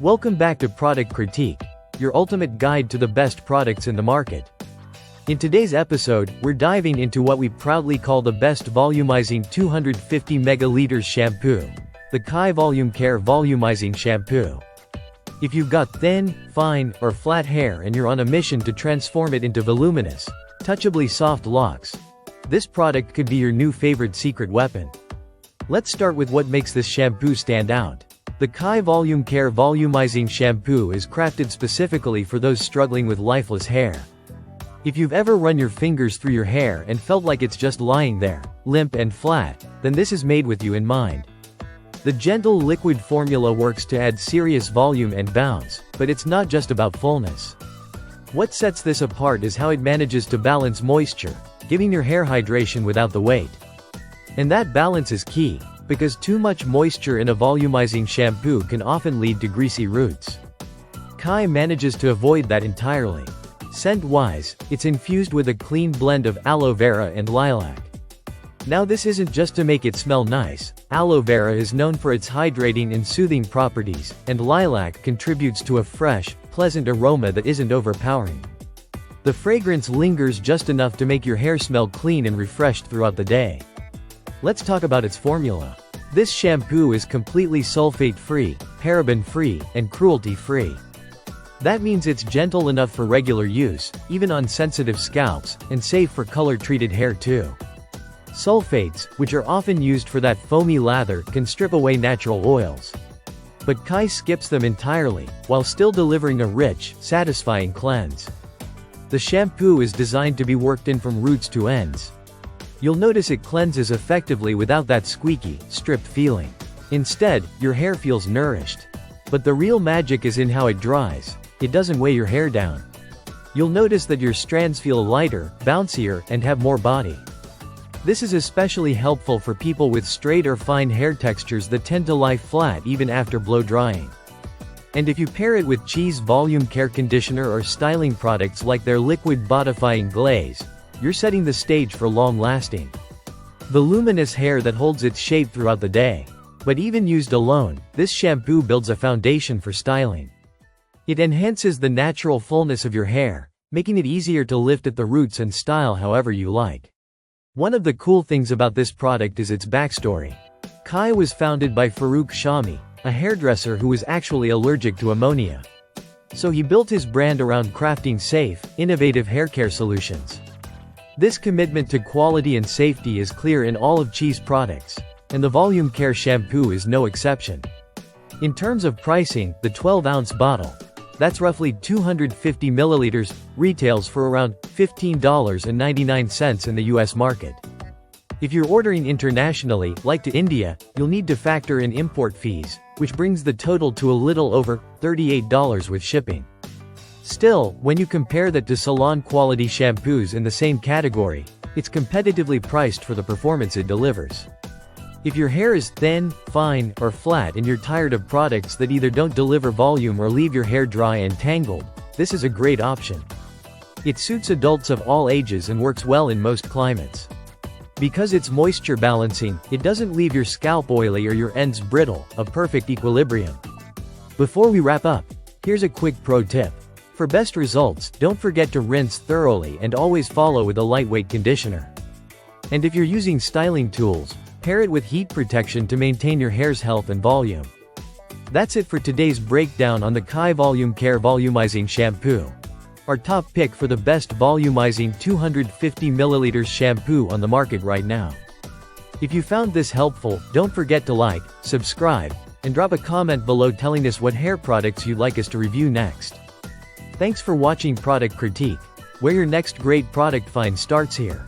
Welcome back to Product Critique, your ultimate guide to the best products in the market. In today's episode, we're diving into what we proudly call the best volumizing 250 megaliters shampoo, the Kai VolumeCare Volumizing Shampoo. If you've got thin, fine, or flat hair and you're on a mission to transform it into voluminous, touchably soft locks, this product could be your new favorite secret weapon. Let's start with what makes this shampoo stand out. The Kai VolumeCare Volumizing Shampoo is crafted specifically for those struggling with lifeless hair. If you've ever run your fingers through your hair and felt like it's just lying there, limp and flat, then this is made with you in mind. The gentle liquid formula works to add serious volume and bounce, but it's not just about fullness. What sets this apart is how it manages to balance moisture, giving your hair hydration without the weight. And that balance is key, because too much moisture in a volumizing shampoo can often lead to greasy roots. Kai manages to avoid that entirely. Scent-wise, it's infused with a clean blend of aloe vera and lilac. Now this isn't just to make it smell nice. Aloe vera is known for its hydrating and soothing properties, and lilac contributes to a fresh, pleasant aroma that isn't overpowering. The fragrance lingers just enough to make your hair smell clean and refreshed throughout the day. Let's talk about its formula. This shampoo is completely sulfate-free, paraben-free, and cruelty-free. That means it's gentle enough for regular use, even on sensitive scalps, and safe for color-treated hair too. Sulfates, which are often used for that foamy lather, can strip away natural oils. But Kai skips them entirely, while still delivering a rich, satisfying cleanse. The shampoo is designed to be worked in from roots to ends. You'll notice it cleanses effectively without that squeaky, stripped feeling. Instead, your hair feels nourished. But the real magic is in how it dries. It doesn't weigh your hair down. You'll notice that your strands feel lighter, bouncier, and have more body. This is especially helpful for people with straight or fine hair textures that tend to lie flat even after blow drying. And if you pair it with Cheese VolumeCare conditioner or styling products like their liquid bodifying glaze, you're setting the stage for long-lasting, voluminous hair that holds its shape throughout the day. But even used alone, this shampoo builds a foundation for styling. It enhances the natural fullness of your hair, making it easier to lift at the roots and style however you like. One of the cool things about this product is its backstory. Kai was founded by Farouk Shami, a hairdresser who was actually allergic to ammonia. So he built his brand around crafting safe, innovative haircare solutions. This commitment to quality and safety is clear in all of Cheese products, and the VolumeCare shampoo is no exception. In terms of pricing, the 12-ounce bottle, that's roughly 250 milliliters, retails for around $15.99 in the US market. If you're ordering internationally, like to India, you'll need to factor in import fees, which brings the total to a little over $38 with shipping. Still, when you compare that to salon-quality shampoos in the same category, it's competitively priced for the performance it delivers. If your hair is thin, fine, or flat and you're tired of products that either don't deliver volume or leave your hair dry and tangled, this is a great option. It suits adults of all ages and works well in most climates. Because it's moisture balancing, it doesn't leave your scalp oily or your ends brittle, a perfect equilibrium. Before we wrap up, here's a quick pro tip. For best results, don't forget to rinse thoroughly and always follow with a lightweight conditioner. And if you're using styling tools, pair it with heat protection to maintain your hair's health and volume. That's it for today's breakdown on the Kai VolumeCare Volumizing Shampoo, our top pick for the best volumizing 250 milliliters shampoo on the market right now. If you found this helpful, don't forget to like, subscribe, and drop a comment below telling us what hair products you'd like us to review next. Thanks for watching Product Critique, where your next great product find starts here.